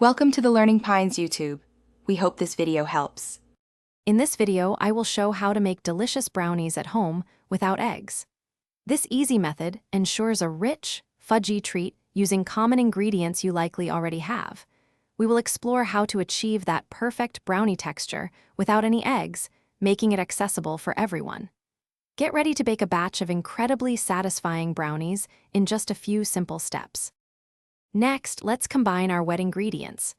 Welcome to the Learning Pines YouTube. We hope this video helps. In this video, I will show how to make delicious brownies at home without eggs. This easy method ensures a rich, fudgy treat using common ingredients you likely already have. We will explore how to achieve that perfect brownie texture without any eggs, making it accessible for everyone. Get ready to bake a batch of incredibly satisfying brownies in just a few simple steps. Next, let's combine our wet ingredients.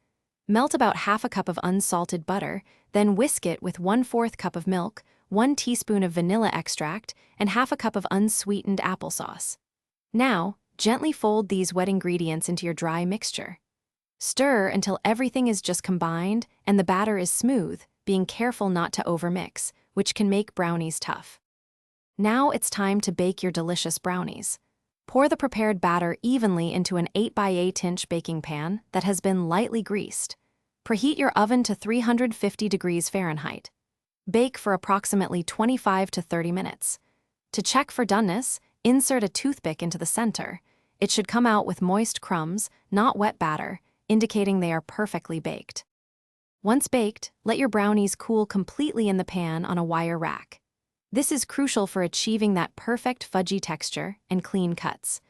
Melt about half a cup of unsalted butter, then whisk it with 1/4 cup of milk, 1 teaspoon of vanilla extract, and half a cup of unsweetened applesauce. Now, gently fold these wet ingredients into your dry mixture. Stir until everything is just combined and the batter is smooth, being careful not to overmix, which can make brownies tough. Now it's time to bake your delicious brownies. Pour the prepared batter evenly into an 8x8-inch baking pan that has been lightly greased. Preheat your oven to 350 degrees Fahrenheit. Bake for approximately 25 to 30 minutes. To check for doneness, insert a toothpick into the center. It should come out with moist crumbs, not wet batter, indicating they are perfectly baked. Once baked, let your brownies cool completely in the pan on a wire rack. This is crucial for achieving that perfect fudgy texture and clean cuts.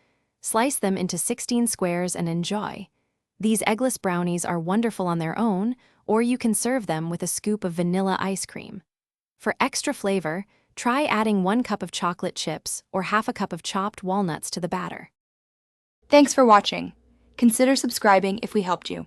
Slice them into 16 squares and enjoy. These eggless brownies are wonderful on their own, or you can serve them with a scoop of vanilla ice cream. For extra flavor, try adding 1 cup of chocolate chips or half a cup of chopped walnuts to the batter. Thanks for watching. Consider subscribing if we helped you.